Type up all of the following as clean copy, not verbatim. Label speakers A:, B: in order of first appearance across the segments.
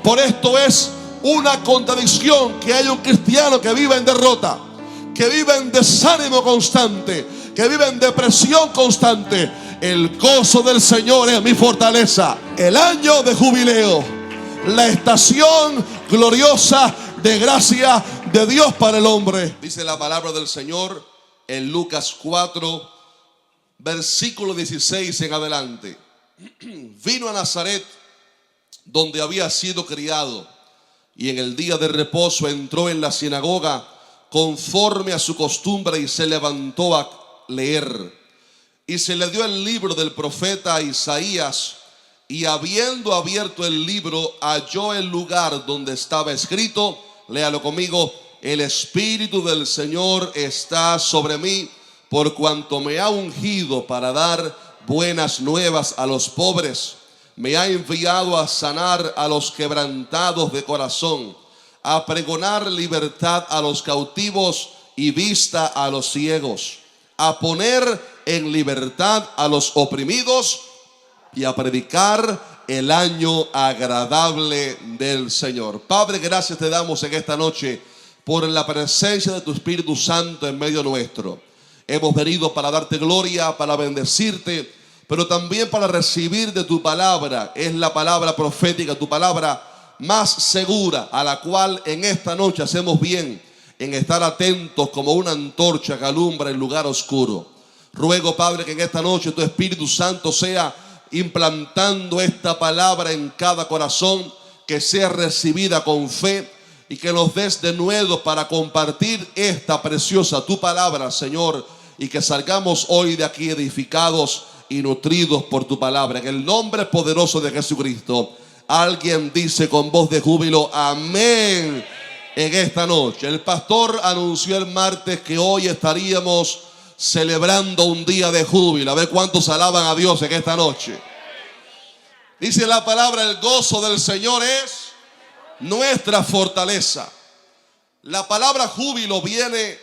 A: Por esto es una contradicción que hay un cristiano que vive en derrota, que vive en desánimo constante, que vive en depresión constante. El gozo del Señor es mi fortaleza. El año de jubileo, la estación gloriosa de gracia de Dios para el hombre. Dice la palabra del Señor en Lucas 4, versículo 16 en adelante. Vino a Nazaret, donde había sido criado, y en el día de reposo entró en la sinagoga conforme a su costumbre y se levantó a leer. Y se le dio el libro del profeta Isaías, y habiendo abierto el libro, halló el lugar donde estaba escrito, léalo conmigo: el Espíritu del Señor está sobre mí, por cuanto me ha ungido para dar buenas nuevas a los pobres. Me ha enviado a sanar a los quebrantados de corazón, a pregonar libertad a los cautivos y vista a los ciegos, a poner en libertad a los oprimidos y a predicar el año agradable del Señor. Padre, gracias te damos en esta noche por la presencia de tu Espíritu Santo en medio nuestro. Hemos venido para darte gloria, para bendecirte, pero también para recibir de tu palabra. Es la palabra profética, tu palabra más segura, a la cual en esta noche hacemos bien en estar atentos como una antorcha que alumbra en lugar oscuro. Ruego, Padre, que en esta noche tu Espíritu Santo sea implantando esta palabra en cada corazón, que sea recibida con fe y que nos des de nuevo para compartir esta preciosa tu palabra, Señor, y que salgamos hoy de aquí edificados y nutridos por tu palabra. En el nombre poderoso de Jesucristo. Alguien dice con voz de júbilo: amén. En esta noche el pastor anunció el martes que hoy estaríamos celebrando un día de júbilo. A ver cuántos alaban a Dios en esta noche. Dice la palabra: el gozo del Señor es nuestra fortaleza. La palabra júbilo viene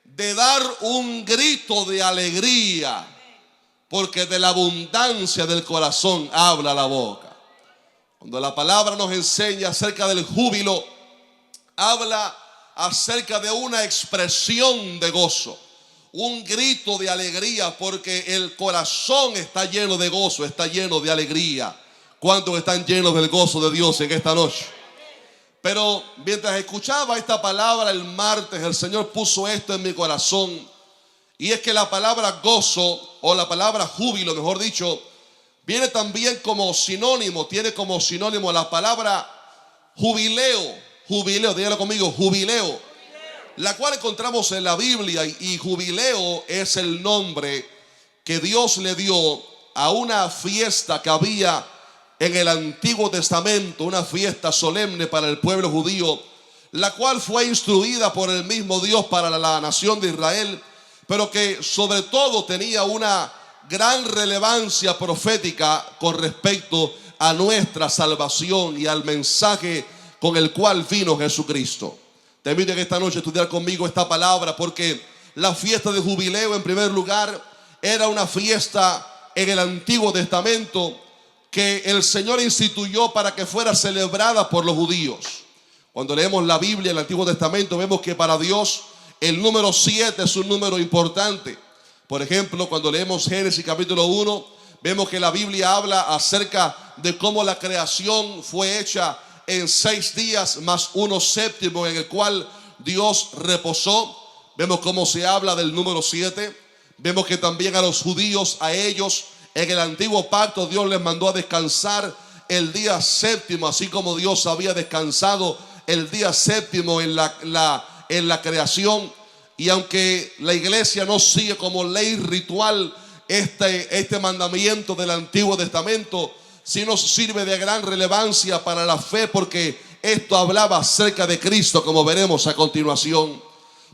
A: de dar un grito de alegría, porque de la abundancia del corazón habla la boca. Cuando la palabra nos enseña acerca del júbilo, habla acerca de una expresión de gozo, un grito de alegría, porque el corazón está lleno de gozo, está lleno de alegría. ¿Cuántos están llenos del gozo de Dios en esta noche? Pero mientras escuchaba esta palabra el martes, el Señor puso esto en mi corazón. Y es que la palabra gozo, o la palabra júbilo, mejor dicho, viene también como sinónimo, tiene como sinónimo la palabra jubileo. Jubileo, dígalo conmigo: jubileo. La cual encontramos en la Biblia, y jubileo es el nombre que Dios le dio a una fiesta que había en el Antiguo Testamento, una fiesta solemne para el pueblo judío, la cual fue instruida por el mismo Dios para la nación de Israel, pero que sobre todo tenía una gran relevancia profética con respecto a nuestra salvación y al mensaje con el cual vino Jesucristo. Te invito en esta noche a estudiar conmigo esta palabra, porque la fiesta de jubileo, en primer lugar, era una fiesta en el Antiguo Testamento que el Señor instituyó para que fuera celebrada por los judíos. Cuando leemos la Biblia en el Antiguo Testamento, vemos que para Dios el número 7 es un número importante. Por ejemplo, cuando leemos Génesis capítulo 1, vemos que la Biblia habla acerca de cómo la creación fue hecha en 6 días más uno séptimo, en el cual Dios reposó. Vemos cómo se habla del número 7. Vemos que también a los judíos, a ellos, en el antiguo pacto, Dios les mandó a descansar el día séptimo, así como Dios había descansado el día séptimo en la creación. Y aunque la iglesia no sigue como ley ritual este mandamiento del Antiguo Testamento, sí nos sirve de gran relevancia para la fe, porque esto hablaba acerca de Cristo, como veremos a continuación.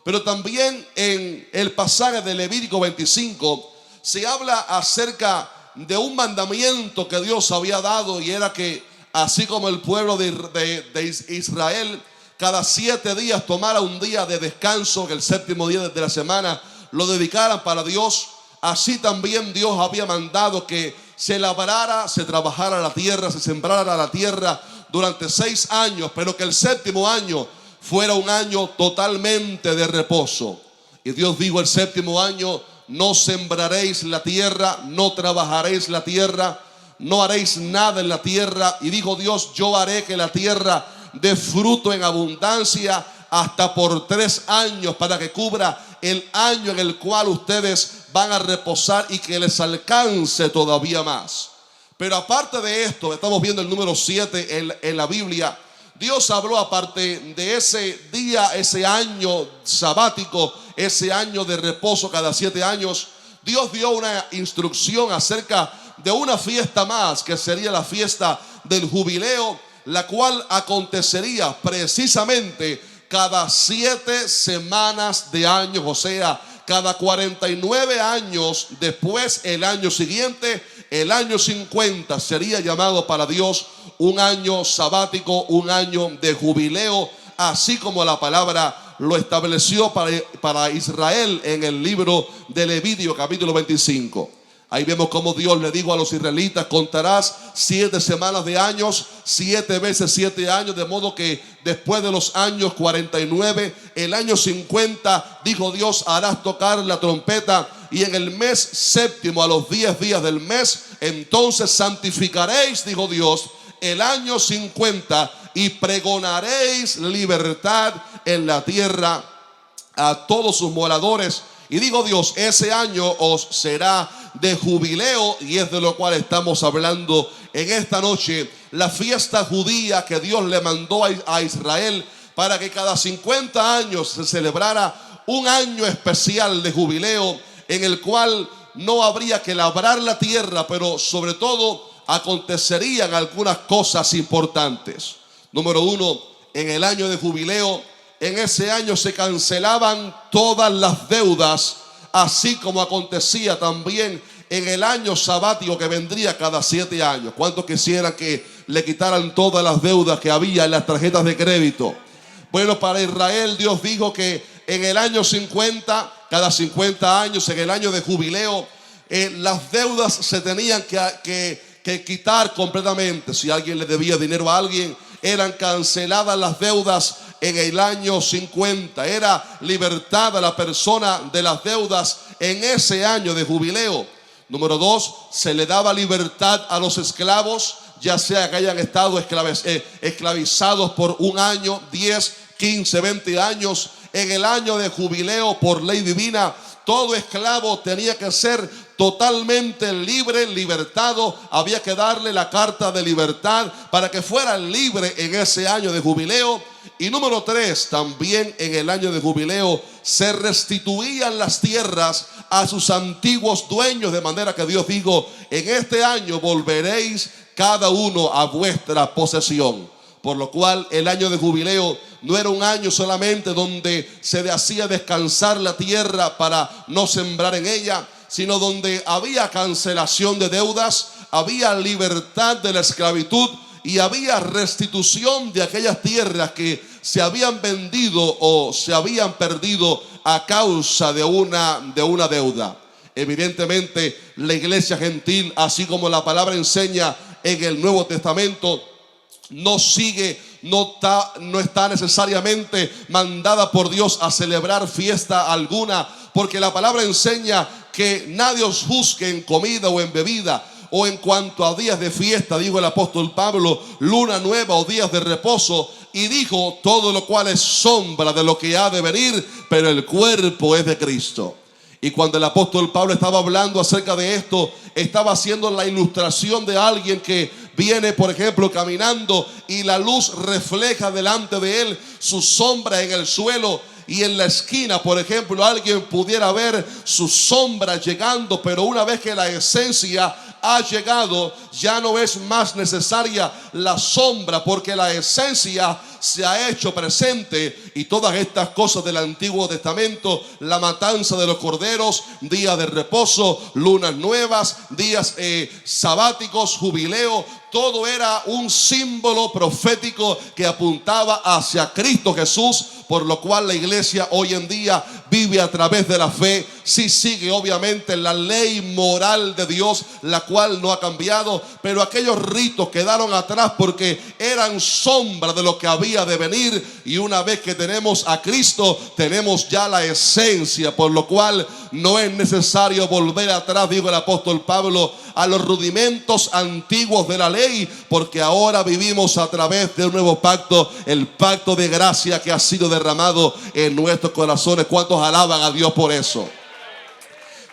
A: Pero también en el pasaje de Levítico 25 se habla acerca de un mandamiento que Dios había dado, y era que así como el pueblo de Israel cada 7 días tomara un día de descanso, que el séptimo día de la semana lo dedicaran para Dios, así también Dios había mandado que se labrara, se trabajara la tierra, se sembrara la tierra durante 6 años, pero que el séptimo año fuera un año totalmente de reposo. Y Dios dijo el séptimo año: no sembraréis la tierra, no trabajaréis la tierra, no haréis nada en la tierra. Y dijo Dios: yo haré que la tierra dé fruto en abundancia hasta por 3 años, para que cubra el año en el cual ustedes van a reposar y que les alcance todavía más. Pero aparte de esto, estamos viendo el número 7 en la Biblia. Dios habló, aparte de ese día, ese año sabático, ese año de reposo cada 7 años, Dios dio una instrucción acerca de una fiesta más, que sería la fiesta del jubileo, la cual acontecería precisamente cada 7 semanas de años, o sea, cada 49 años después, el año siguiente, el año 50, sería llamado para Dios un año sabático, un año de jubileo, así como la palabra lo estableció para Israel en el libro de Levítico capítulo 25. Ahí vemos cómo Dios le dijo a los israelitas: contarás 7 semanas de años, 7 veces 7 años, de modo que después de los años 49, el año 50, dijo Dios, harás tocar la trompeta, y en el mes séptimo, a los 10 días del mes, entonces santificaréis, dijo Dios, el año 50, y pregonaréis libertad en la tierra a todos sus moradores. Y digo Dios, ese año os será de jubileo, y es de lo cual estamos hablando en esta noche. La fiesta judía que Dios le mandó a Israel para que cada 50 años se celebrara un año especial de jubileo, en el cual no habría que labrar la tierra, pero sobre todo acontecerían algunas cosas importantes. Número 1, en el año de jubileo, en ese año se cancelaban todas las deudas, así como acontecía también en el año sabático que vendría cada 7 años. ¿Cuántos quisieran que le quitaran todas las deudas que había en las tarjetas de crédito? Bueno, para Israel Dios dijo que en el año 50, cada 50 años, en el año de jubileo, las deudas se tenían que quitar completamente. Si alguien le debía dinero a alguien, eran canceladas las deudas en el año 50. Era libertada la persona de las deudas en ese año de jubileo. Número 2, se le daba libertad a los esclavos, ya sea que hayan estado esclavizados por 1 año, 10, 15, 20 años. En el año de jubileo, por ley divina, todo esclavo tenía que ser totalmente libre, libertado. Había que darle la carta de libertad para que fuera libre en ese año de jubileo. Y número 3, también en el año de jubileo se restituían las tierras a sus antiguos dueños, de manera que Dios dijo: en este año volveréis cada uno a vuestra posesión. Por lo cual el año de jubileo no era un año solamente donde se hacía descansar la tierra para no sembrar en ella, sino donde había cancelación de deudas, había libertad de la esclavitud y había restitución de aquellas tierras que se habían vendido o se habían perdido a causa de una deuda. Evidentemente, la iglesia gentil, así como la palabra enseña en el Nuevo Testamento, no está necesariamente mandada por Dios a celebrar fiesta alguna, porque la palabra enseña que nadie os juzgue en comida o en bebida, o en cuanto a días de fiesta, dijo el apóstol Pablo, luna nueva o días de reposo, y dijo: todo lo cual es sombra de lo que ha de venir, pero el cuerpo es de Cristo. Y cuando el apóstol Pablo estaba hablando acerca de esto, estaba haciendo la ilustración de alguien que viene, por ejemplo, caminando, y la luz refleja delante de él su sombra en el suelo, y en la esquina, por ejemplo, alguien pudiera ver su sombra llegando, pero una vez que la esencia ha llegado, ya no es más necesaria la sombra, porque la esencia se ha hecho presente. Y todas estas cosas del Antiguo Testamento, la matanza de los corderos, días de reposo, lunas nuevas, días sabáticos, jubileo, todo era un símbolo profético que apuntaba hacia Cristo Jesús, por lo cual la iglesia hoy en día vive a través de la fe, sí sigue obviamente la ley moral de Dios, la cual no ha cambiado, pero aquellos ritos quedaron atrás porque eran sombra de lo que había de venir. Y una vez que tenemos a Cristo, tenemos ya la esencia, por lo cual no es necesario volver atrás, dijo el apóstol Pablo, a los rudimentos antiguos de la ley, porque ahora vivimos a través de un nuevo pacto, el pacto de gracia que ha sido derramado en nuestros corazones. ¿Cuántos alaban a Dios por eso?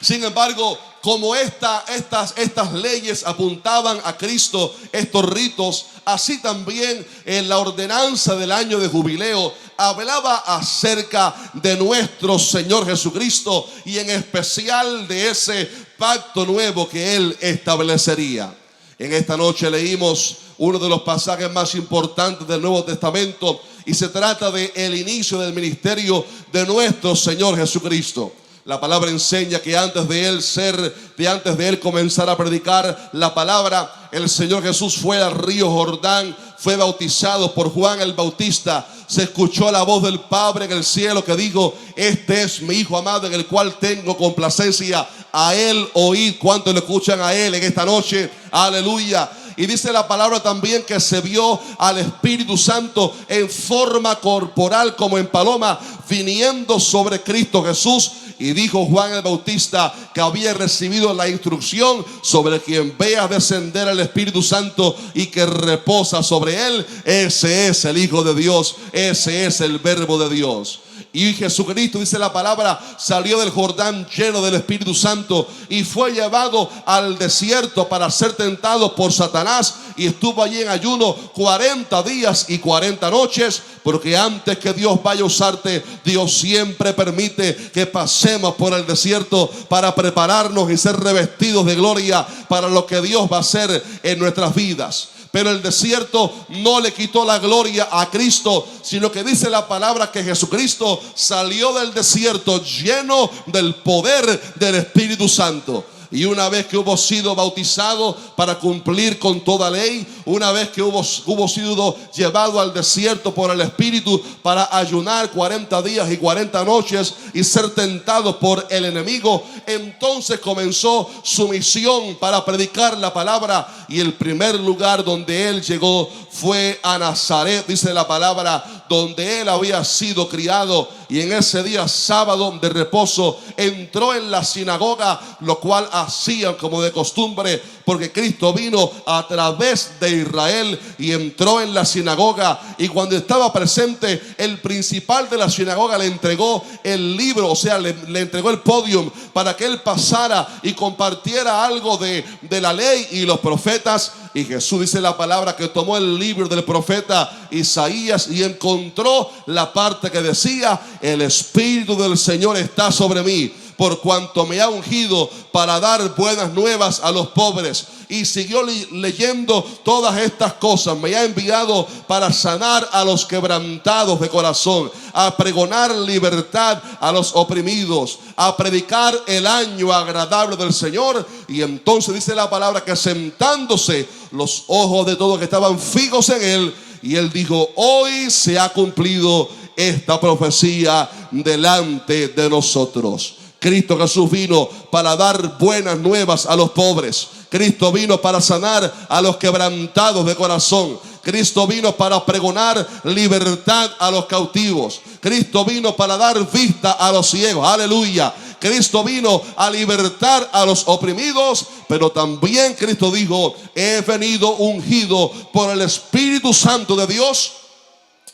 A: Sin embargo, como estas leyes apuntaban a Cristo, estos ritos, así también en la ordenanza del año de jubileo hablaba acerca de nuestro Señor Jesucristo y en especial de ese pacto nuevo que Él establecería. En esta noche leímos uno de los pasajes más importantes del Nuevo Testamento y se trata del inicio del ministerio de nuestro Señor Jesucristo. La palabra enseña que antes de él comenzar a predicar la palabra, el Señor Jesús fue al río Jordán, fue bautizado por Juan el Bautista. Se escuchó la voz del Padre en el cielo que dijo: este es mi Hijo amado en el cual tengo complacencia. A Él oíd. ¿Cuántos le escuchan a Él en esta noche? Aleluya. Y dice la palabra también que se vio al Espíritu Santo en forma corporal como en paloma, viniendo sobre Cristo Jesús. Y dijo Juan el Bautista que había recibido la instrucción: sobre quien vea descender el Espíritu Santo y que reposa sobre él, ese es el Hijo de Dios, ese es el Verbo de Dios. Y Jesucristo, dice la palabra, salió del Jordán lleno del Espíritu Santo y fue llevado al desierto para ser tentado por Satanás. Y estuvo allí en ayuno 40 días y 40 noches. Porque antes que Dios vaya a usarte, Dios siempre permite que pasemos por el desierto para prepararnos y ser revestidos de gloria para lo que Dios va a hacer en nuestras vidas. Pero el desierto no le quitó la gloria a Cristo, sino que dice la palabra que Jesucristo salió del desierto lleno del poder del Espíritu Santo. Y una vez que hubo sido bautizado para cumplir con toda ley, una vez que hubo sido llevado al desierto por el Espíritu para ayunar 40 días y 40 noches y ser tentado por el enemigo, entonces comenzó su misión para predicar la palabra. Y el primer lugar donde él llegó fue a Nazaret, dice la palabra, donde él había sido criado. Y en ese día sábado de reposo entró en la sinagoga, lo cual hacían como de costumbre, porque Cristo vino a través de Israel y entró en la sinagoga. Y cuando estaba presente, el principal de la sinagoga le entregó el libro, o sea, le entregó el podium para que él pasara y compartiera algo de la ley y los profetas. Y Jesús, dice la palabra, que tomó el libro del profeta Isaías y encontró la parte que decía: el Espíritu del Señor está sobre mí, por cuanto me ha ungido para dar buenas nuevas a los pobres. Y siguió leyendo todas estas cosas. Me ha enviado para sanar a los quebrantados de corazón, a pregonar libertad a los oprimidos, a predicar el año agradable del Señor. Y entonces dice la palabra que sentándose, los ojos de todos que estaban fijos en él, y él dijo: hoy se ha cumplido esta profecía delante de nosotros. Cristo Jesús vino para dar buenas nuevas a los pobres. Cristo vino para sanar a los quebrantados de corazón. Cristo vino para pregonar libertad a los cautivos. Cristo vino para dar vista a los ciegos. Aleluya. Cristo vino a libertar a los oprimidos, pero también Cristo dijo: he venido ungido por el Espíritu Santo de Dios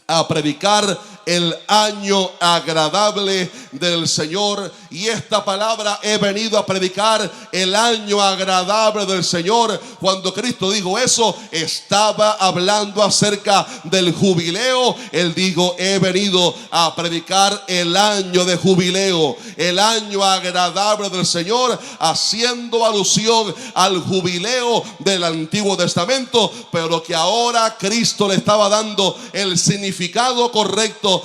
A: a predicar el año agradable del Señor. Y esta palabra, he venido a predicar el año agradable del Señor, cuando Cristo dijo eso, estaba hablando acerca del jubileo. Él dijo: he venido a predicar el año de jubileo, el año agradable del Señor, haciendo alusión al jubileo del Antiguo Testamento, pero que ahora Cristo le estaba dando el significado correcto,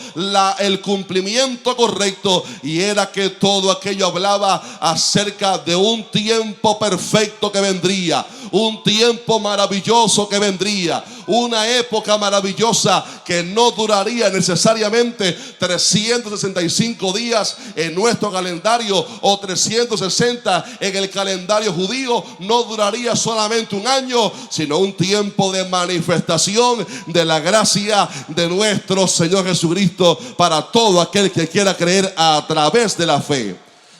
A: el cumplimiento correcto, y era que todo aquello hablaba acerca de un tiempo perfecto que vendría, un tiempo maravilloso que vendría, una época maravillosa que no duraría necesariamente 365 días en nuestro calendario o 360 en el calendario judío. No duraría solamente un año, sino un tiempo de manifestación de la gracia de nuestro Señor Jesucristo para todo aquel que quiera creer a través de la fe.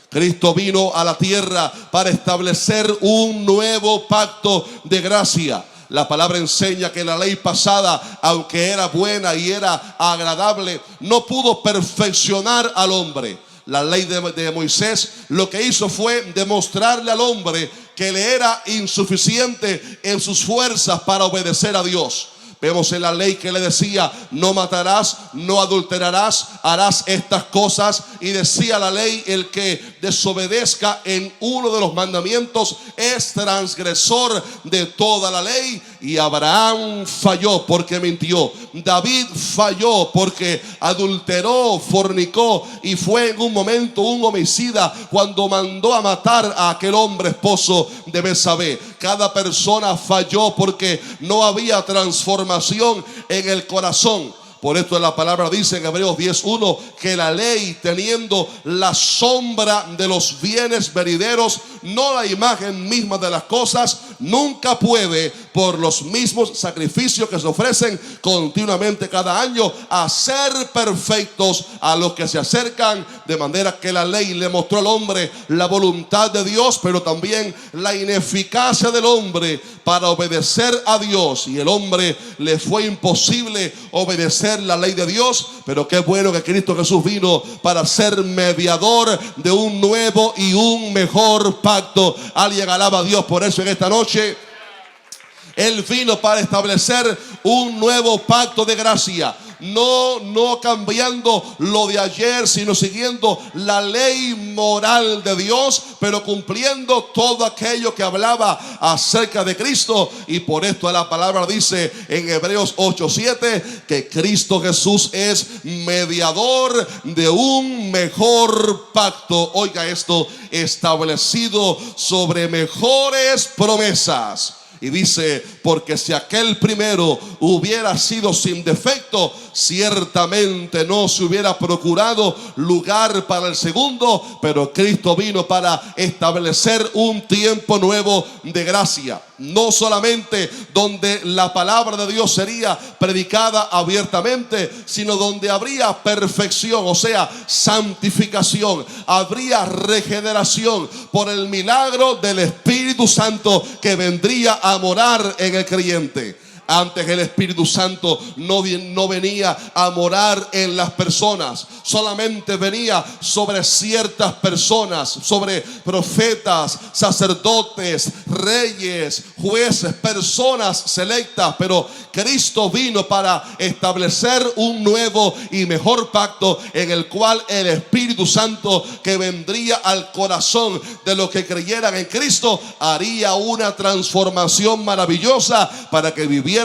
A: Cristo vino a la tierra para establecer un nuevo pacto de gracia. La palabra enseña que la ley pasada, aunque era buena y era agradable, no pudo perfeccionar al hombre. La ley de Moisés lo que hizo fue demostrarle al hombre que le era insuficiente en sus fuerzas para obedecer a Dios. Vemos en la ley que le decía: no matarás, no adulterarás, harás estas cosas. Y decía la ley: el que desobedezca en uno de los mandamientos es transgresor de toda la ley. Y Abraham falló porque mintió. David falló porque adulteró, fornicó y fue en un momento un homicida cuando mandó a matar a aquel hombre esposo de Betsabé. Cada persona falló porque no había transformación en el corazón. Por esto la palabra dice en Hebreos 10:1 que la ley, teniendo la sombra de los bienes venideros, no la imagen misma de las cosas, nunca puede, por los mismos sacrificios que se ofrecen continuamente cada año, hacer perfectos a los que se acercan. De manera que la ley le mostró al hombre la voluntad de Dios, pero también la ineficacia del hombre para obedecer a Dios. Y el hombre le fue imposible obedecer la ley de Dios. Pero qué bueno que Cristo Jesús vino para ser mediador de un nuevo y un mejor pacto. Alguien alaba a Dios por eso en esta noche. Él vino para establecer un nuevo pacto de gracia. No cambiando lo de ayer, sino siguiendo la ley moral de Dios, pero cumpliendo todo aquello que hablaba acerca de Cristo. Y por esto la palabra dice en Hebreos 8:7 que Cristo Jesús es mediador de un mejor pacto. Oiga esto: establecido sobre mejores promesas. Y dice: porque si aquel primero hubiera sido sin defecto, ciertamente no se hubiera procurado lugar para el segundo. Pero Cristo vino para establecer un tiempo nuevo de gracia. No solamente donde la palabra de Dios sería predicada abiertamente, sino donde habría perfección, o sea, santificación. Habría regeneración por el milagro del Espíritu Santo que vendría a morar en el creyente. Antes el Espíritu Santo no venía a morar en las personas, solamente venía sobre ciertas personas, sobre profetas, sacerdotes, reyes, jueces, personas selectas. Pero Cristo vino para establecer un nuevo y mejor pacto, en el cual el Espíritu Santo que vendría al corazón de los que creyeran en Cristo haría una transformación maravillosa para que viviéramos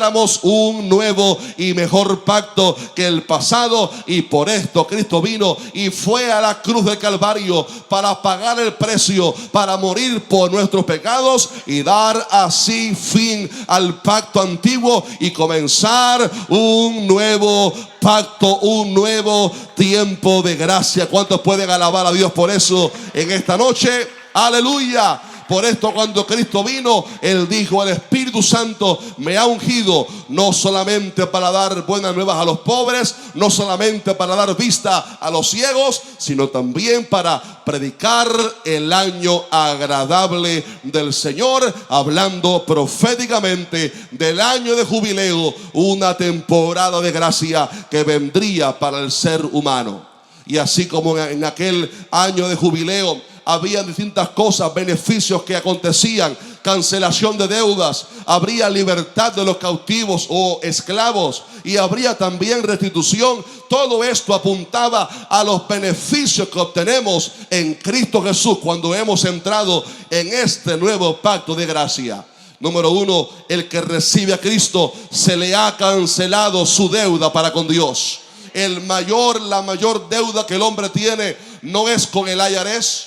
A: un nuevo y mejor pacto que el pasado. Y por esto Cristo vino y fue a la cruz del Calvario para pagar el precio, para morir por nuestros pecados y dar así fin al pacto antiguo y comenzar un nuevo pacto, un nuevo tiempo de gracia. ¿Cuántos pueden alabar a Dios por eso en esta noche? Aleluya. Por esto, cuando Cristo vino, Él dijo: el Espíritu Santo me ha ungido, no solamente para dar buenas nuevas a los pobres, no solamente para dar vista a los ciegos, sino también para predicar el año agradable del Señor, hablando proféticamente del año de jubileo, una temporada de gracia que vendría para el ser humano. Y así como en aquel año de jubileo había distintas cosas, beneficios que acontecían, cancelación de deudas, habría libertad de los cautivos o esclavos, y habría también restitución. Todo esto apuntaba a los beneficios que obtenemos en Cristo Jesús cuando hemos entrado en este nuevo pacto de gracia. Número uno, el que recibe a Cristo, se le ha cancelado su deuda para con Dios. La mayor deuda que el hombre tiene no es con el IRS,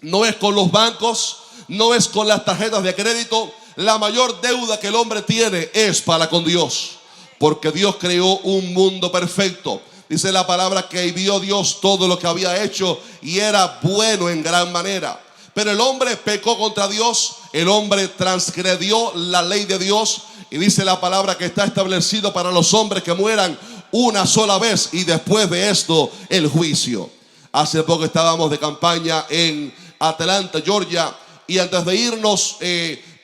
A: no es con los bancos, no es con las tarjetas de crédito. la mayor deuda que el hombre tiene es para con Dios, porque Dios creó un mundo perfecto. Dice la palabra que vio Dios todo lo que había hecho y era bueno en gran manera. Pero el hombre pecó contra Dios, el hombre transgredió la ley de Dios, y dice la palabra que está establecido para los hombres que mueran una sola vez y después de esto el juicio. Hace poco estábamos de campaña en Atlanta, Georgia, y antes de irnos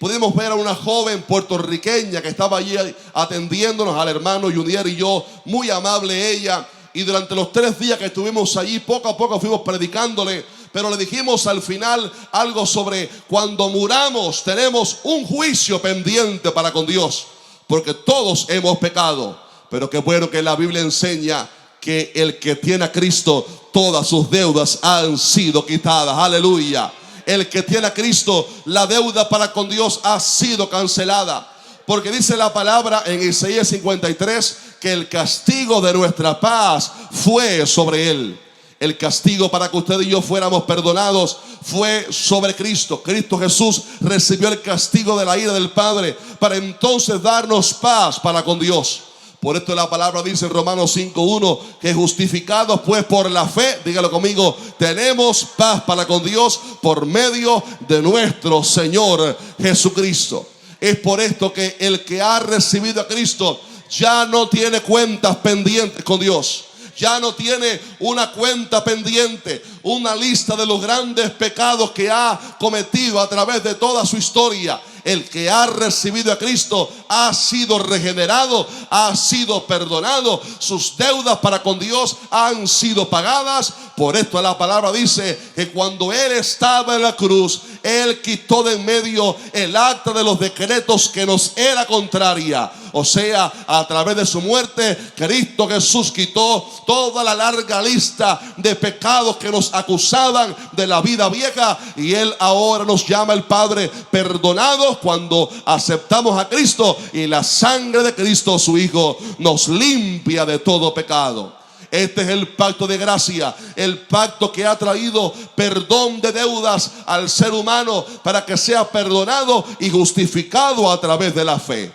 A: pudimos ver a una joven puertorriqueña que estaba allí atendiéndonos al hermano Junior y yo, muy amable ella. Y durante los 3 días que estuvimos allí, poco a poco fuimos predicándole, pero le dijimos al final algo sobre cuando muramos tenemos un juicio pendiente para con Dios, porque todos hemos pecado. Pero qué bueno que la Biblia enseña que el que tiene a Cristo, todas sus deudas han sido quitadas. Aleluya. El que tiene a Cristo, la deuda para con Dios ha sido cancelada. Porque dice la palabra en Isaías 53 que el castigo de nuestra paz fue sobre él. El castigo para que usted y yo fuéramos perdonados fue sobre Cristo. Cristo Jesús recibió el castigo de la ira del Padre para entonces darnos paz para con Dios. Por esto la palabra dice en Romanos 5:1 que justificados pues por la fe, dígalo conmigo, tenemos paz para con Dios por medio de nuestro Señor Jesucristo. Es por esto que el que ha recibido a Cristo ya no tiene cuentas pendientes con Dios. Ya no tiene una cuenta pendiente, una lista de los grandes pecados que ha cometido a través de toda su historia. El que ha recibido a Cristo ha sido regenerado, ha sido perdonado. Sus deudas para con Dios han sido pagadas. Por esto la palabra dice que cuando Él estaba en la cruz, Él quitó de en medio el acta de los decretos que nos era contraria. O sea, a través de su muerte, Cristo Jesús quitó toda la larga lista de pecados que nos acusaban de la vida vieja. Y Él ahora nos llama el Padre perdonados cuando aceptamos a Cristo. Y la sangre de Cristo, su Hijo, nos limpia de todo pecado. Este es el pacto de gracia, el pacto que ha traído perdón de deudas al ser humano para que sea perdonado y justificado a través de la fe.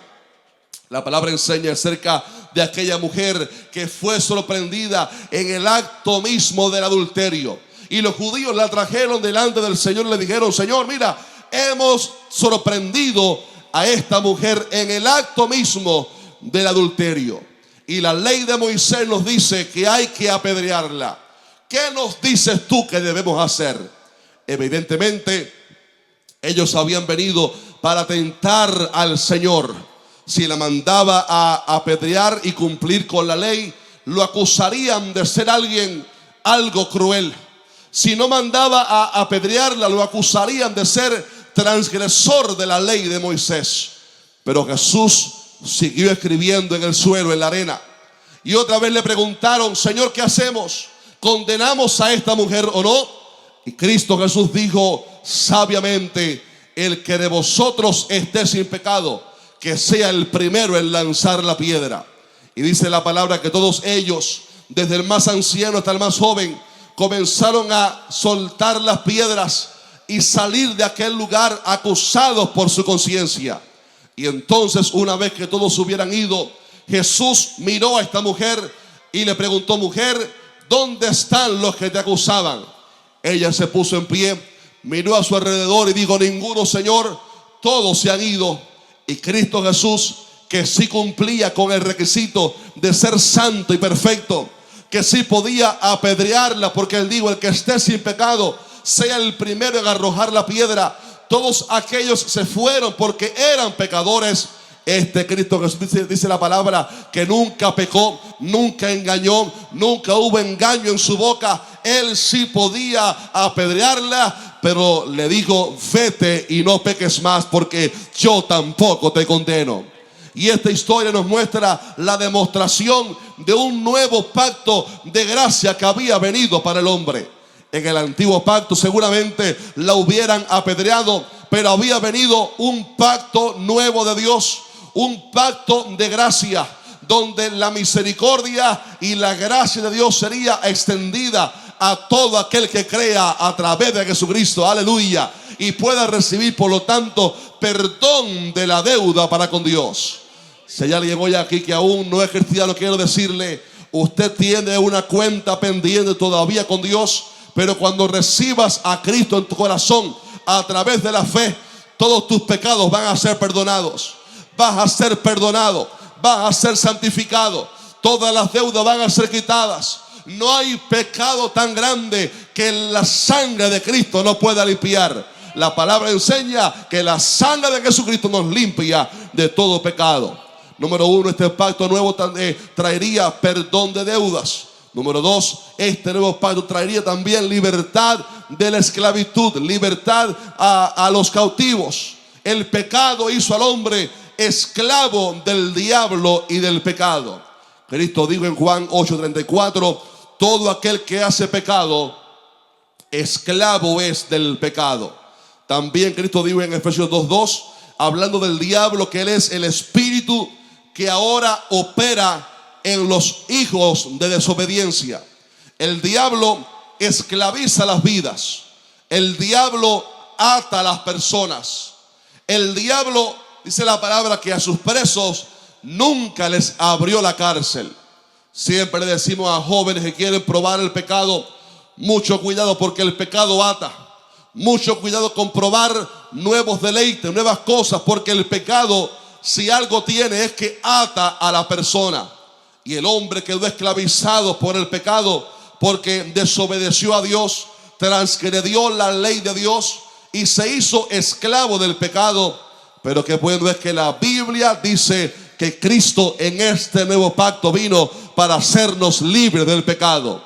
A: La palabra enseña acerca de aquella mujer que fue sorprendida en el acto mismo del adulterio. Y los judíos la trajeron delante del Señor y le dijeron: Señor, mira, hemos sorprendido a esta mujer en el acto mismo del adulterio. Y la ley de Moisés nos dice que hay que apedrearla. ¿Qué nos dices tú que debemos hacer? Evidentemente, ellos habían venido para tentar al Señor. Si la mandaba a apedrear y cumplir con la ley, lo acusarían de ser algo cruel. Si no mandaba a apedrearla, lo acusarían de ser transgresor de la ley de Moisés. Pero Jesús siguió escribiendo en el suelo, en la arena. Y otra vez le preguntaron: Señor, ¿qué hacemos? ¿Condenamos a esta mujer o no? Y Cristo Jesús dijo sabiamente: el que de vosotros esté sin pecado, que sea el primero en lanzar la piedra. Y dice la palabra que todos ellos, desde el más anciano hasta el más joven, comenzaron a soltar las piedras y salir de aquel lugar acusados por su conciencia. Y entonces, una vez que todos hubieran ido, Jesús miró a esta mujer y le preguntó: mujer, ¿dónde están los que te acusaban? Ella se puso en pie, miró a su alrededor y dijo: ninguno, Señor, todos se han ido. Y Cristo Jesús, que sí cumplía con el requisito de ser santo y perfecto, que sí podía apedrearla, porque Él dijo: el que esté sin pecado sea el primero en arrojar la piedra. Todos aquellos se fueron porque eran pecadores. Este Cristo Jesús dice la palabra que nunca pecó, nunca engañó, nunca hubo engaño en su boca. Él sí podía apedrearla, pero le dijo: vete y no peques más, porque yo tampoco te condeno. Y esta historia nos muestra la demostración de un nuevo pacto de gracia que había venido para el hombre. En el antiguo pacto seguramente la hubieran apedreado, pero había venido un pacto nuevo de Dios, un pacto de gracia, donde la misericordia y la gracia de Dios sería extendida a todo aquel que crea a través de Jesucristo. Aleluya. y pueda recibir, por lo tanto, perdón de la deuda para con Dios. Si hay alguien hoy aquí que aún no es cristiano, quiero decirle, usted tiene una cuenta pendiente todavía con Dios, pero cuando recibas a Cristo en tu corazón a través de la fe, todos tus pecados van a ser perdonados. Vas a ser perdonado, vas a ser santificado, todas las deudas van a ser quitadas. No hay pecado tan grande que la sangre de Cristo no pueda limpiar. La palabra enseña que la sangre de Jesucristo nos limpia de todo pecado. Número 1, este pacto nuevo traería perdón de deudas. Número 2, este nuevo pacto traería también libertad de la esclavitud, libertad a los cautivos. El pecado hizo al hombre esclavo del diablo y del pecado. Cristo dijo en Juan 8:34, todo aquel que hace pecado, esclavo es del pecado. También Cristo dijo en Efesios 2:2, hablando del diablo, que él es el espíritu que ahora opera en los hijos de desobediencia. El diablo esclaviza las vidas. El diablo ata a las personas. El diablo, dice la palabra, que a sus presos nunca les abrió la cárcel. Siempre le decimos a jóvenes que quieren probar el pecado, mucho cuidado porque el pecado ata. Mucho cuidado con probar nuevos deleites, nuevas cosas, porque el pecado, si algo tiene, es que ata a la persona. Y el hombre quedó esclavizado por el pecado porque desobedeció a Dios, transgredió la ley de Dios y se hizo esclavo del pecado. Pero qué bueno es que la Biblia dice que Cristo en este nuevo pacto vino para hacernos libres del pecado.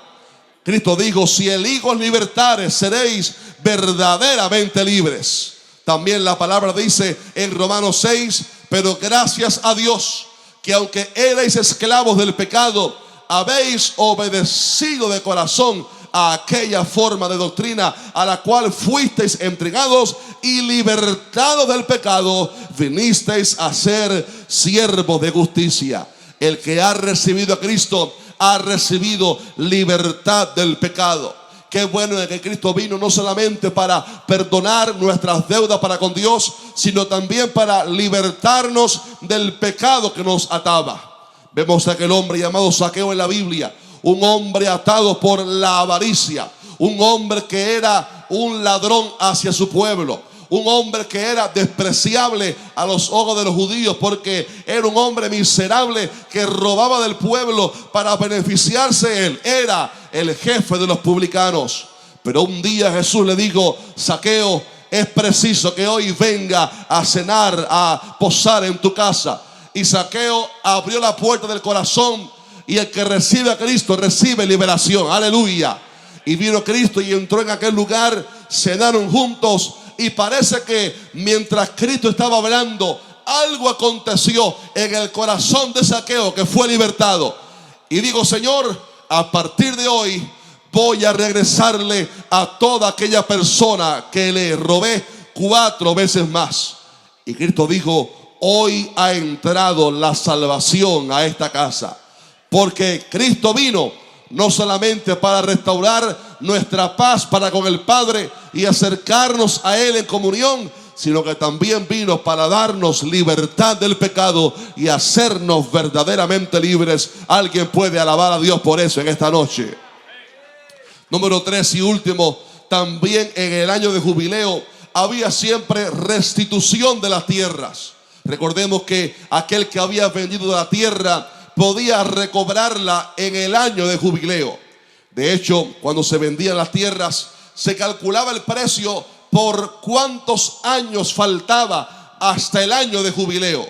A: Cristo dijo, si el Hijo os libertare, seréis verdaderamente libres. También la palabra dice en Romanos 6, pero gracias a Dios, que aunque erais esclavos del pecado, habéis obedecido de corazón a aquella forma de doctrina a la cual fuisteis entregados, y libertados del pecado, vinisteis a ser siervos de justicia. El que ha recibido a Cristo ha recibido libertad del pecado. Qué bueno es que Cristo vino no solamente para perdonar nuestras deudas para con Dios, sino también para libertarnos del pecado que nos ataba. Vemos a aquel hombre llamado Zaqueo en la Biblia, un hombre atado por la avaricia, un hombre que era un ladrón hacia su pueblo, un hombre que era despreciable a los ojos de los judíos porque era un hombre miserable que robaba del pueblo para beneficiarse él. Era el jefe de los publicanos. Pero un día Jesús le dijo, Zaqueo, es preciso que hoy venga a cenar, a posar en tu casa. Y Zaqueo abrió la puerta del corazón, y el que recibe a Cristo recibe liberación. Aleluya. Y vino Cristo y entró en aquel lugar, cenaron juntos. Y parece que mientras Cristo estaba hablando, algo aconteció en el corazón de Zaqueo, que fue libertado. Y digo, Señor, a partir de hoy voy a regresarle a toda aquella persona que le robé 4 veces más. Y Cristo dijo, hoy ha entrado la salvación a esta casa. Porque Cristo vino no solamente para restaurar nuestra paz para con el Padre y acercarnos a Él en comunión, sino que también vino para darnos libertad del pecado y hacernos verdaderamente libres. Alguien puede alabar a Dios por eso en esta noche. Número 3 y último, también en el año de jubileo había siempre restitución de las tierras. Recordemos que aquel que había vendido la tierra podía recobrarla en el año de jubileo. De hecho, cuando se vendían las tierras, se calculaba el precio por cuántos años faltaba hasta el año de jubileo.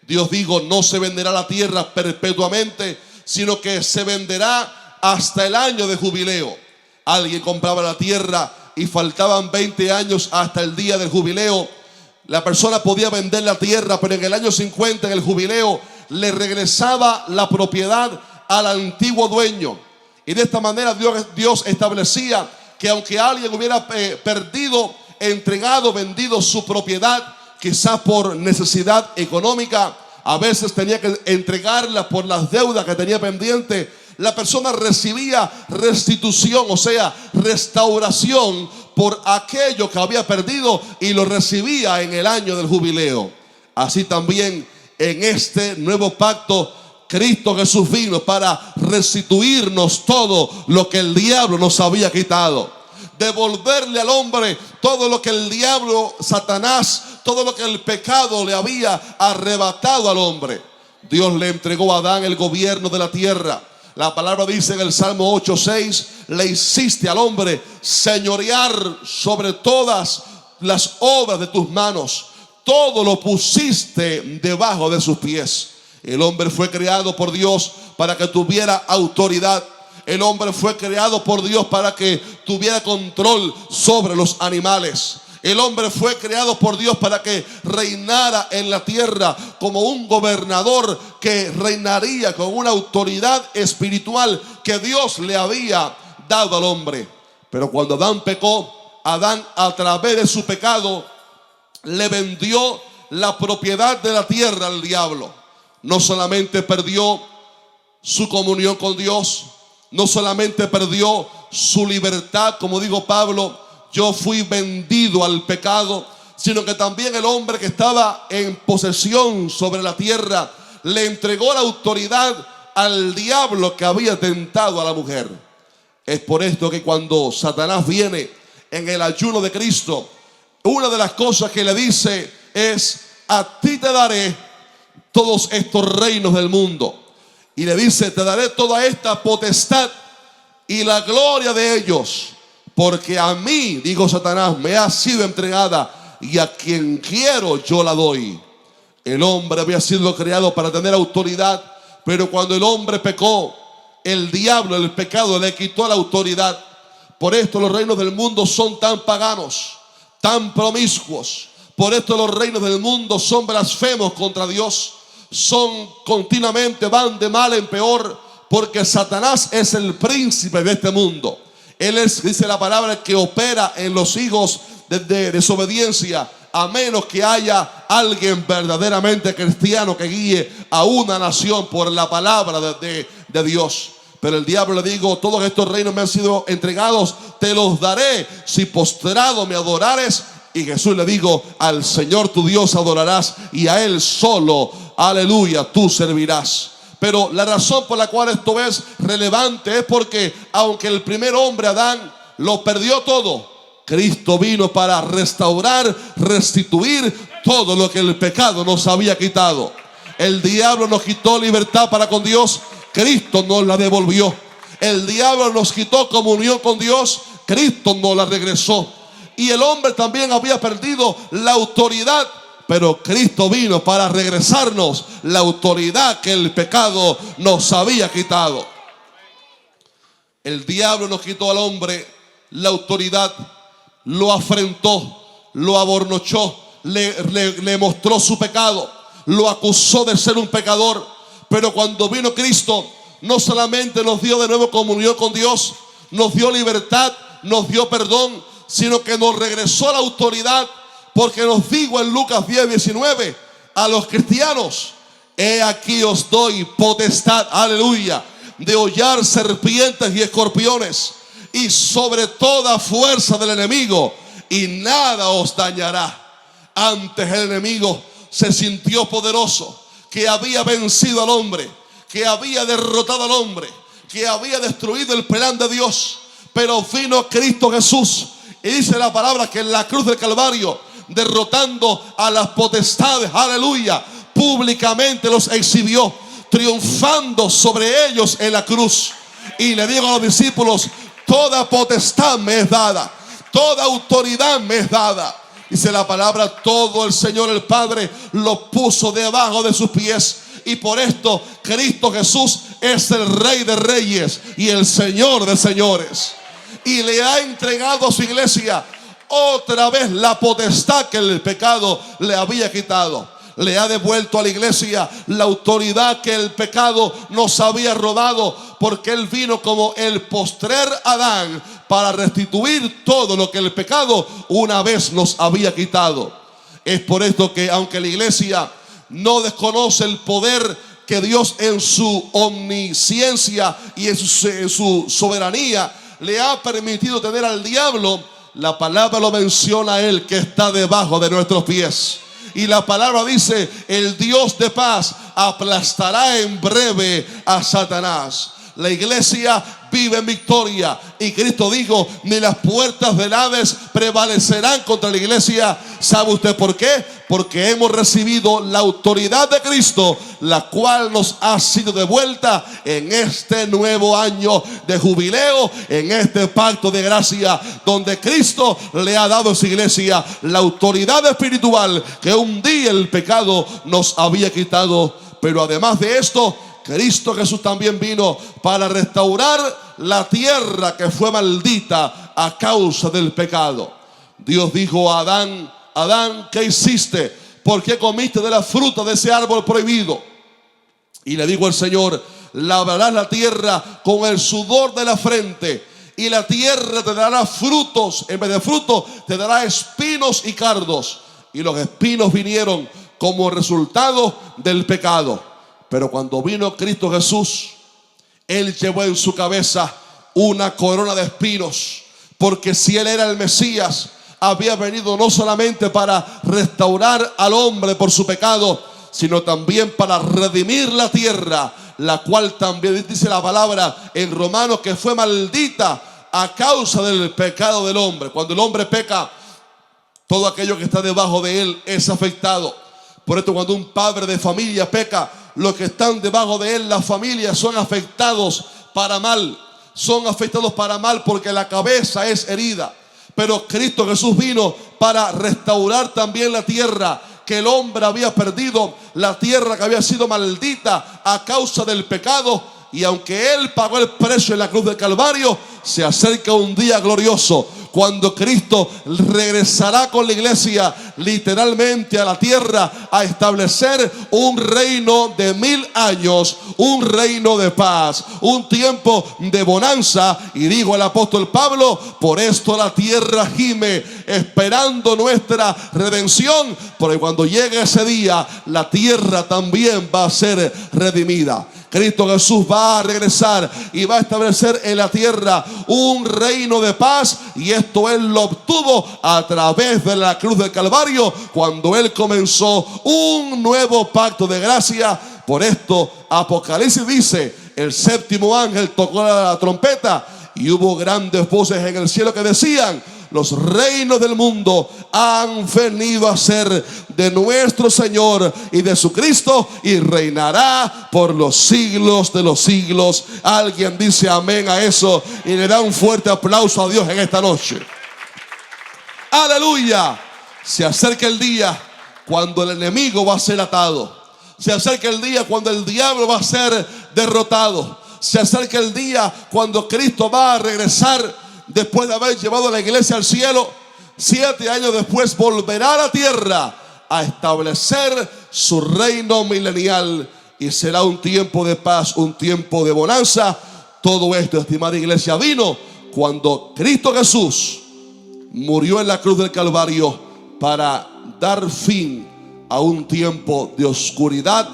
A: Dios dijo, no se venderá la tierra perpetuamente, sino que se venderá hasta el año de jubileo. Alguien compraba la tierra y faltaban 20 años hasta el día del jubileo. La persona podía vender la tierra, pero en el año 50, en el jubileo, le regresaba la propiedad al antiguo dueño. Y de esta manera Dios establecía que aunque alguien hubiera perdido, entregado, vendido su propiedad, quizás por necesidad económica, a veces tenía que entregarla por las deudas que tenía pendiente, la persona recibía restitución, o sea, restauración por aquello que había perdido y lo recibía en el año del jubileo. Así también en este nuevo pacto, Cristo Jesús vino para restituirnos todo lo que el diablo nos había quitado. Devolverle al hombre todo lo que el diablo, Satanás, todo lo que el pecado le había arrebatado al hombre. Dios le entregó a Adán el gobierno de la tierra. La palabra dice en el Salmo 8:6, le hiciste al hombre señorear sobre todas las obras de tus manos. Todo lo pusiste debajo de sus pies. El hombre fue creado por Dios para que tuviera autoridad. El hombre fue creado por Dios para que tuviera control sobre los animales. El hombre fue creado por Dios para que reinara en la tierra como un gobernador que reinaría con una autoridad espiritual que Dios le había dado al hombre. Pero cuando Adán pecó, Adán, a través de su pecado, le vendió la propiedad de la tierra al diablo. No solamente perdió su comunión con Dios, no solamente perdió su libertad, como dijo Pablo, yo fui vendido al pecado, sino que también el hombre que estaba en posesión sobre la tierra le entregó la autoridad al diablo que había tentado a la mujer. Es por esto que cuando Satanás viene en el ayuno de Cristo, una de las cosas que le dice es: a ti te daré todos estos reinos del mundo. Y le dice: te daré toda esta potestad y la gloria de ellos, porque a mí, dijo Satanás, me ha sido entregada, y a quien quiero yo la doy. El hombre había sido creado para tener autoridad, pero cuando el hombre pecó, el diablo, el pecado, le quitó la autoridad. Por esto los reinos del mundo son tan paganos, tan promiscuos. Por esto los reinos del mundo son blasfemos contra Dios. Son continuamente, van de mal en peor, porque Satanás es el príncipe de este mundo. Él es, dice la palabra, que opera en los hijos de desobediencia, a menos que haya alguien verdaderamente cristiano que guíe a una nación por la palabra de Dios. Pero el diablo le dijo: todos estos reinos me han sido entregados, te los daré si postrado me adorares. Y Jesús le dijo: al Señor tu Dios adorarás, y a Él solo, aleluya, tú servirás. Pero la razón por la cual esto es relevante es porque aunque el primer hombre, Adán, lo perdió todo, Cristo vino para restaurar, restituir todo lo que el pecado nos había quitado. El diablo nos quitó libertad para con Dios, Cristo nos la devolvió. El diablo nos quitó comunión con Dios, Cristo nos la regresó. Y el hombre también había perdido la autoridad, pero Cristo vino para regresarnos la autoridad que el pecado nos había quitado. El diablo nos quitó al hombre la autoridad, lo afrentó, lo abornochó, le mostró su pecado, lo acusó de ser un pecador. Pero cuando vino Cristo, no solamente nos dio de nuevo comunión con Dios, nos dio libertad, nos dio perdón, sino que nos regresó la autoridad. Porque nos dijo en Lucas 10:19 a los cristianos: he aquí os doy potestad, aleluya, de hollar serpientes y escorpiones, y sobre toda fuerza del enemigo, y nada os dañará. Antes el enemigo se sintió poderoso, que había vencido al hombre, que había derrotado al hombre, que había destruido el plan de Dios. Pero vino Cristo Jesús, y dice la palabra que en la cruz del Calvario, derrotando a las potestades, aleluya, públicamente los exhibió, triunfando sobre ellos en la cruz. Y le dijo a los discípulos: toda potestad me es dada, toda autoridad me es dada. Dice la palabra: todo el Señor el Padre lo puso debajo de sus pies. Y por esto Cristo Jesús es el Rey de Reyes y el Señor de Señores. Y le ha entregado a su iglesia otra vez la potestad que el pecado le había quitado. Le ha devuelto a la iglesia la autoridad que el pecado nos había robado, porque Él vino como el postrer Adán para restituir todo lo que el pecado una vez nos había quitado. Es por esto que, aunque la iglesia no desconoce el poder que Dios en su omnisciencia y en su soberanía le ha permitido tener al diablo, La palabra lo menciona a Él que está debajo de nuestros pies. Y la palabra dice: el Dios de paz aplastará en breve a Satanás. La iglesia vive en victoria. Y Cristo dijo: ni las puertas del Hades prevalecerán contra la iglesia. ¿Sabe usted por qué? Porque hemos recibido la autoridad de Cristo, la cual nos ha sido devuelta en este nuevo año de jubileo, en este pacto de gracia, donde Cristo le ha dado a su iglesia la autoridad espiritual que un día el pecado nos había quitado. Pero además de esto, Cristo Jesús también vino para restaurar la tierra que fue maldita a causa del pecado. Dios dijo a Adán: Adán, ¿qué hiciste? ¿Por qué comiste de la fruta de ese árbol prohibido? Y le dijo el Señor: labrarás la tierra con el sudor de la frente, y la tierra te dará frutos, en vez de frutos te dará espinos y cardos. Y los espinos vinieron como resultado del pecado. Pero cuando vino Cristo Jesús, Él llevó en su cabeza una corona de espinos, porque si Él era el Mesías, había venido no solamente para restaurar al hombre por su pecado, sino también para redimir la tierra, la cual también dice la palabra en Romanos que fue maldita a causa del pecado del hombre. Cuando el hombre peca, todo aquello que está debajo de él es afectado. Por esto, cuando un padre de familia peca, los que están debajo de él, las familias, son afectados para mal. Son afectados para mal porque la cabeza es herida. Pero Cristo Jesús vino para restaurar también la tierra que el hombre había perdido, la tierra que había sido maldita a causa del pecado. Y aunque Él pagó el precio en la cruz del Calvario, se acerca un día glorioso cuando Cristo regresará con la iglesia literalmente a la tierra a establecer un reino de 1000 años, un reino de paz, un tiempo de bonanza. Y dijo el apóstol Pablo: por esto la tierra gime esperando nuestra redención, porque cuando llegue ese día la tierra también va a ser redimida. Cristo Jesús va a regresar y va a establecer en la tierra un reino de paz, y esto Él lo obtuvo a través de la cruz del Calvario, cuando Él comenzó un nuevo pacto de gracia. Por esto Apocalipsis dice: el séptimo ángel tocó la trompeta y hubo grandes voces en el cielo que decían: los reinos del mundo han venido a ser de nuestro Señor y de su Cristo, y reinará por los siglos de los siglos. Alguien dice amén a eso y le da un fuerte aplauso a Dios en esta noche. Aleluya. Se acerca el día cuando el enemigo va a ser atado. Se acerca el día cuando el diablo va a ser derrotado. Se acerca el día cuando Cristo va a regresar después de haber llevado a la iglesia al cielo. 7 años después volverá a la tierra a establecer su reino milenial, y será un tiempo de paz, un tiempo de bonanza. Todo esto, estimada iglesia, vino cuando Cristo Jesús murió en la cruz del Calvario para dar fin a un tiempo de oscuridad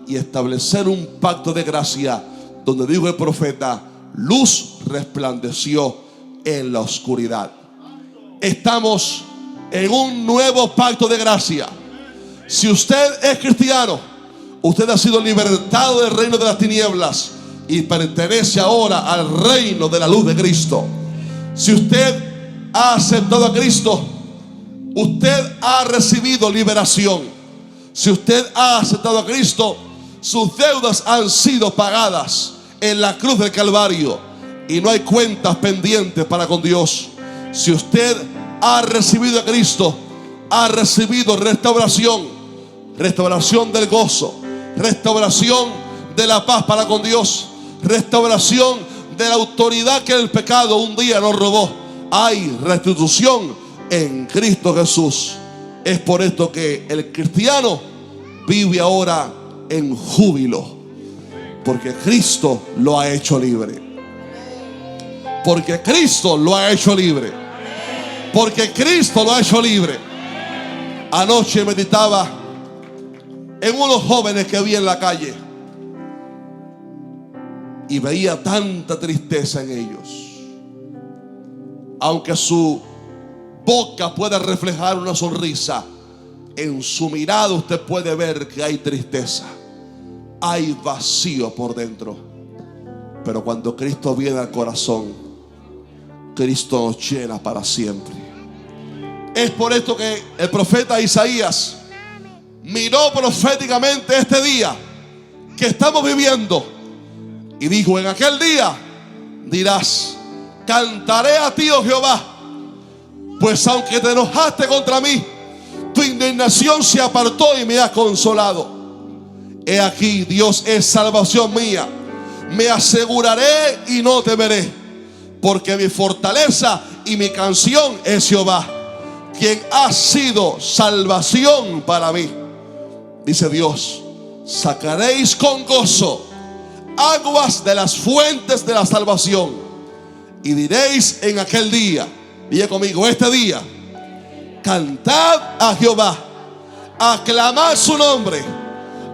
A: y establecer un pacto de gracia, donde dijo el profeta: luz resplandeció en la oscuridad. Estamos en un nuevo pacto de gracia. Si usted es cristiano, usted ha sido libertado del reino de las tinieblas y pertenece ahora al reino de la luz de Cristo. Si usted ha aceptado a Cristo, usted ha recibido liberación. Si usted ha aceptado a Cristo, sus deudas han sido pagadas en la cruz del Calvario y no hay cuentas pendientes para con Dios. Si usted ha recibido a Cristo, ha recibido restauración del gozo, restauración de la paz para con Dios, restauración de la autoridad que el pecado un día nos robó. Hay restitución en Cristo Jesús. Es por esto que el cristiano vive ahora en júbilo, porque Cristo lo ha hecho libre. Porque Cristo lo ha hecho libre. Porque Cristo lo ha hecho libre. Anoche meditaba en unos jóvenes que vi en la calle y veía tanta tristeza en ellos. Aunque su boca puede reflejar una sonrisa, en su mirada usted puede ver que hay tristeza, hay vacío por dentro. Pero cuando Cristo viene al corazón, Cristo nos llena para siempre. Es por esto que el profeta Isaías miró proféticamente este día que estamos viviendo y dijo: en aquel día dirás, cantaré a ti, oh Jehová, pues aunque te enojaste contra mí, tu indignación se apartó y me has consolado. He aquí, Dios es salvación mía, me aseguraré y no temeré, porque mi fortaleza y mi canción es Jehová, quien ha sido salvación para mí. Dice Dios: sacaréis con gozo aguas de las fuentes de la salvación, y diréis en aquel día, diga conmigo, este día, cantad a Jehová, aclamad su nombre,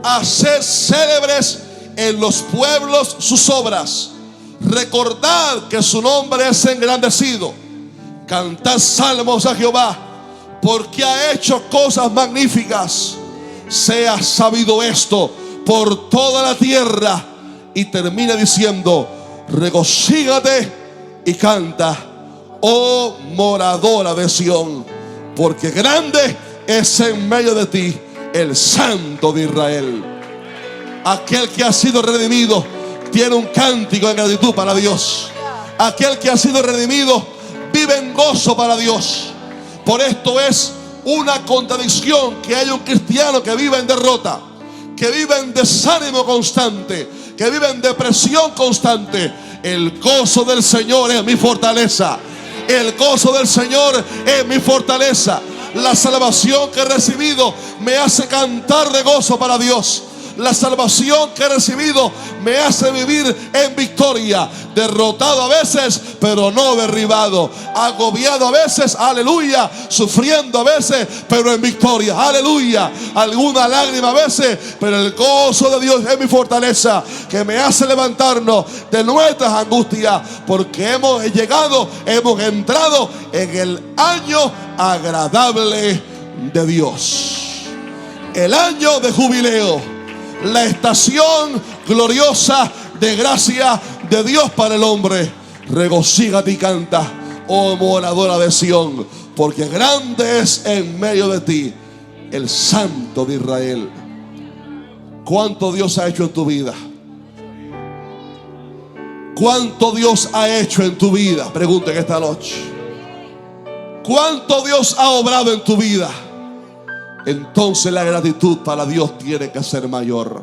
A: haced célebres en los pueblos sus obras, recordad que su nombre es engrandecido, cantad salmos a Jehová, porque ha hecho cosas magníficas. Sea sabido esto por toda la tierra. Y termina diciendo: regocígate y canta, oh moradora de Sión, porque grande es en medio de ti el Santo de Israel. Aquel que ha sido redimido tiene un cántico de gratitud para Dios. Aquel que ha sido redimido vive en gozo para Dios. Por esto es una contradicción que haya un cristiano que vive en derrota, que vive en desánimo constante, que vive en depresión constante. El gozo del Señor es mi fortaleza. El gozo del Señor es mi fortaleza. La salvación que he recibido me hace cantar de gozo para Dios. La salvación que he recibido me hace vivir en victoria. Derrotado a veces, pero no derribado. Agobiado a veces, aleluya. Sufriendo a veces, pero en victoria, aleluya. Alguna lágrima a veces, pero el gozo de Dios es mi fortaleza, que me hace levantarnos de nuestras angustias, porque hemos llegado, hemos entrado en el año agradable de Dios. El año de jubileo, la estación gloriosa de gracia de Dios para el hombre. Regocígate y canta, oh moradora de Sión, porque grande es en medio de ti el Santo de Israel. ¿Cuánto Dios ha hecho en tu vida? ¿Cuánto Dios ha hecho en tu vida? Pregunten esta noche. ¿Cuánto Dios ha obrado en tu vida? Entonces la gratitud para Dios tiene que ser mayor.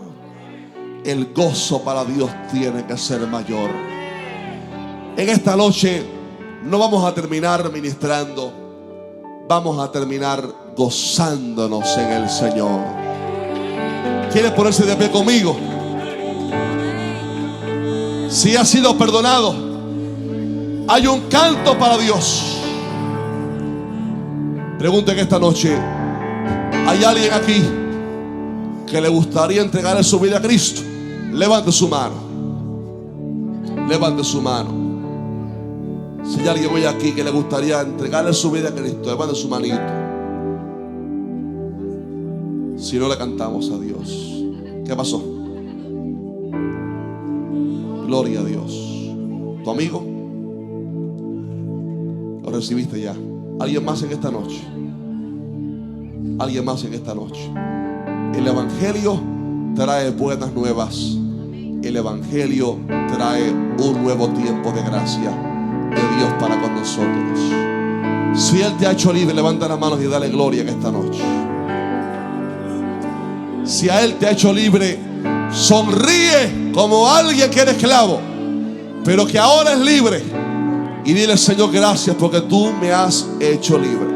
A: El gozo para Dios tiene que ser mayor. En esta noche no vamos a terminar ministrando, vamos a terminar gozándonos en el Señor. ¿Quiere ponerse de pie conmigo? Si ha sido perdonado, hay un canto para Dios. Pregunten esta noche: ¿hay alguien aquí que le gustaría entregarle su vida a Cristo? Levante su mano. Levante su mano. Si hay alguien hoy aquí que le gustaría entregarle su vida a Cristo, levante su manito. Si no, le cantamos a Dios. ¿Qué pasó? Gloria a Dios. ¿Tu amigo? Lo recibiste ya. ¿Alguien más en esta noche? Alguien más en esta noche. El Evangelio trae buenas nuevas. El Evangelio trae un nuevo tiempo de gracia de Dios para con nosotros. Si Él te ha hecho libre, levanta las manos y dale gloria en esta noche. Si a Él te ha hecho libre, sonríe como alguien que era esclavo, pero que ahora es libre, y dile: Señor, gracias porque tú me has hecho libre.